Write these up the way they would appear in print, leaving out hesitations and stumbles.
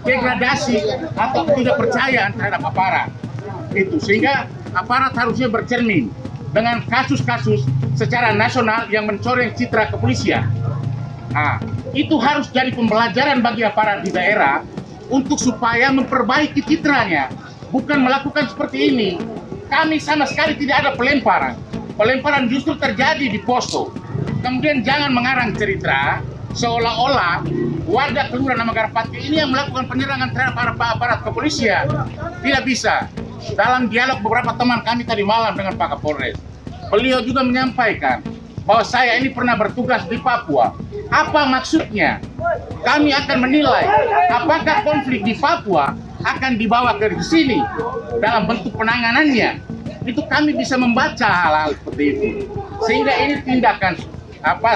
Degradasi atau ketidakpercayaan terhadap aparat itu, sehingga aparat harusnya bercermin dengan kasus-kasus secara nasional yang mencoreng citra kepolisian. Itu harus jadi pembelajaran bagi aparat di daerah untuk supaya memperbaiki citranya, bukan melakukan seperti ini. Kami sama sekali tidak ada pelemparan. Pelemparan justru terjadi di posko. Kemudian jangan mengarang cerita seolah-olah warga Kelurahan Amagarapati ini yang melakukan penyerangan terhadap aparat kepolisian. Tidak bisa. Dalam dialog beberapa teman kami tadi malam dengan Pak Kapolres, beliau juga menyampaikan bahwa saya ini pernah bertugas di Papua. Apa maksudnya? Kami akan menilai apakah konflik di Papua akan dibawa ke sini dalam bentuk penanganannya. Itu kami bisa membaca hal-hal seperti itu. Sehingga ini tindakan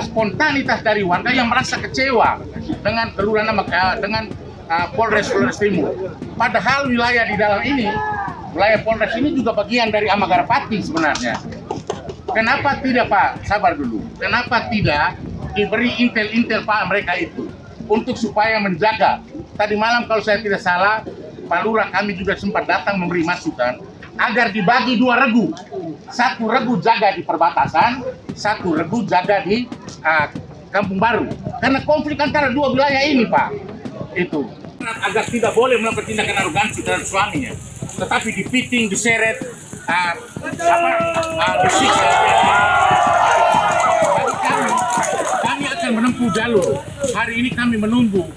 spontanitas dari warga yang merasa kecewa dengan Kelurahan dengan Polres Timur. Padahal wilayah di dalam ini, wilayah Polres ini juga bagian dari Amagarapati sebenarnya. Kenapa tidak, Pak? Sabar dulu. Kenapa tidak diberi intel-intel Pak mereka itu untuk supaya menjaga? Tadi malam kalau saya tidak salah, Pak Lurah kami juga sempat datang memberi masukan agar dibagi 2 regu. 1 regu jaga di perbatasan, 1 regu jaga di Kampung Baru. Karena konflik antara 2 wilayah ini, Pak, itu agar tidak boleh melakukan tindakan arogansi terhadap suaminya, tetapi dipiting, diseret, disiksa. Kami akan menempuh jalur. Hari ini kami menunggu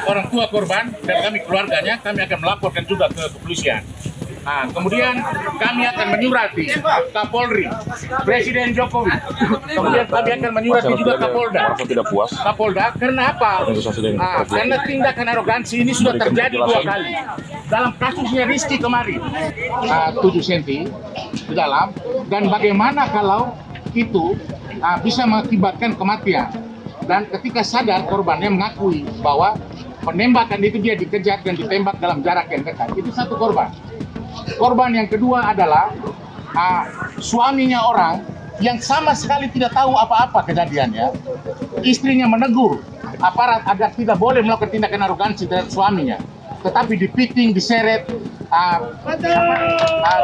orang tua korban dan kami keluarganya. Kami akan melaporkan juga ke kepolisian. Kemudian kami akan menyurati Kapolri, Presiden Jokowi. Kemudian kami akan menyurati juga Kapolda. Kapolda, karena apa? Karena tindakan arogansi ini sudah terjadi 2 kali. Dalam kasusnya Rizky kemarin, 7 cm di dalam. Dan bagaimana kalau itu bisa mengakibatkan kematian? Dan ketika sadar, korbannya mengakui bahwa penembakan itu dia dikejar dan ditembak dalam jarak yang dekat. Itu 1 korban. Korban yang kedua adalah suaminya orang yang sama sekali tidak tahu apa-apa kejadiannya. Istrinya menegur aparat agar tidak boleh melakukan tindakan arogansi terhadap suaminya, tetapi dipiting, diseret,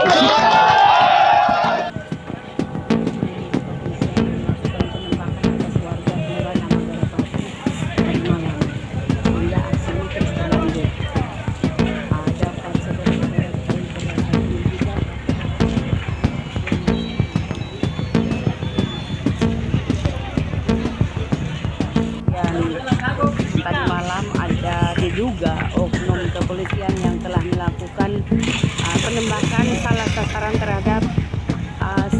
disiksa. Tadi malam ada diduga oknum kepolisian yang telah melakukan penembakan salah sasaran terhadap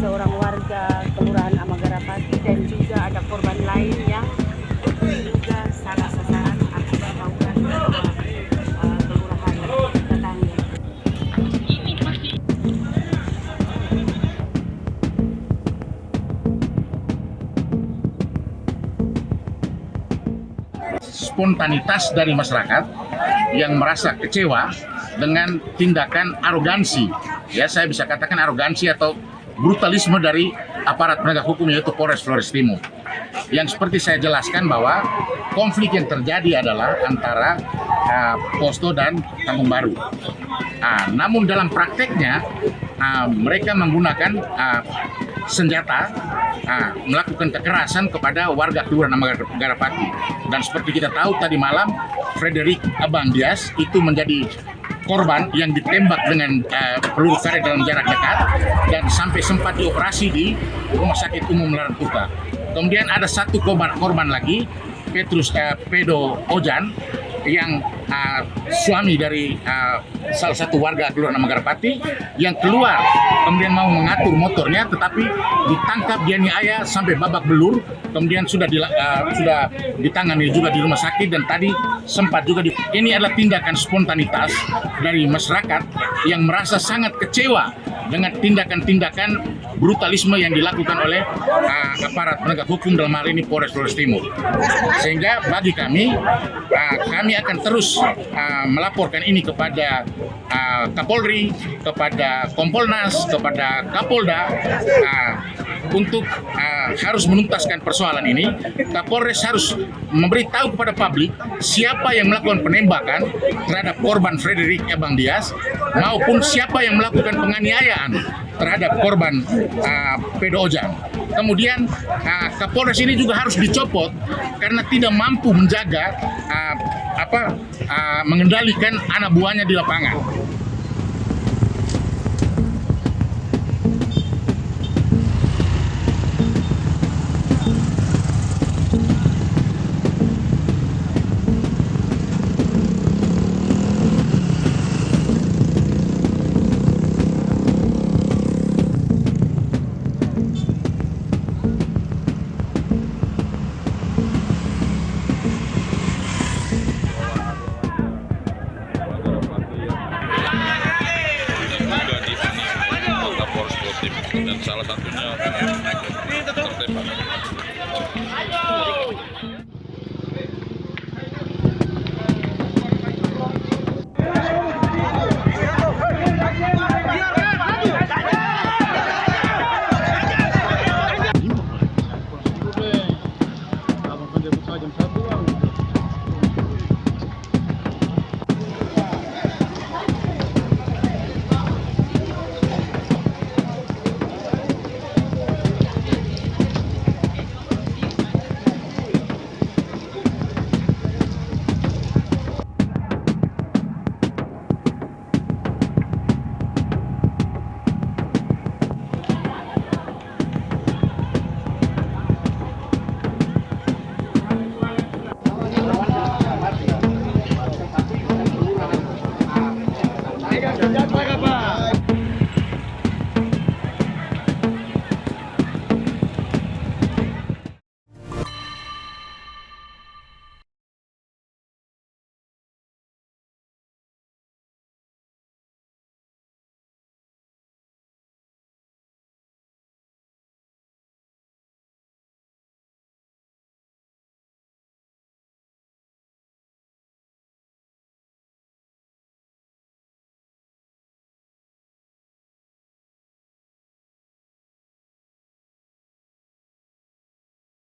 seorang warga Kelurahan Amagarapati, dan juga ada korban lain yang juga salah sasaran akibat tawuran kelurahan tetangga. Spontanitas dari masyarakat yang merasa kecewa dengan tindakan arogansi, ya saya bisa katakan arogansi atau brutalisme dari aparat penegak hukum, yaitu Polres Flores Timur. Yang seperti saya jelaskan bahwa konflik yang terjadi adalah antara Posto dan Kampung Baru. Namun dalam prakteknya mereka menggunakan senjata, melakukan kekerasan kepada warga Kelurahan Amagarapati. Dan seperti kita tahu tadi malam, Frederick Abang Dias itu menjadi korban yang ditembak dengan peluru karet dalam jarak dekat dan sampai sempat dioperasi di Rumah Sakit Umum Larantuka. Kemudian ada 1 korban lagi, Petrus Pedo Ojan, yang suami dari salah satu warga Kelurahan Amagarapati yang keluar kemudian mau mengatur motornya, tetapi ditangkap dianiaya sampai babak belur. Kemudian sudah ditangani juga di rumah sakit, dan tadi sempat juga ini adalah tindakan spontanitas dari masyarakat yang merasa sangat kecewa dengan tindakan-tindakan brutalisme yang dilakukan oleh aparat penegak hukum, dalam hal ini Polres Flores Timur. Sehingga bagi kami, kami akan terus melaporkan ini kepada Kapolri, kepada Kompolnas, kepada Kapolda untuk harus menuntaskan persoalan ini. Kapolres harus memberitahu kepada publik siapa yang melakukan penembakan terhadap korban Frederick Ebang Dias maupun siapa yang melakukan penganiayaan terhadap korban Pedo Ojang. Kemudian Kapolres ini juga harus dicopot karena tidak mampu menjaga mengendalikan anak buahnya di lapangan. Dan salah satunya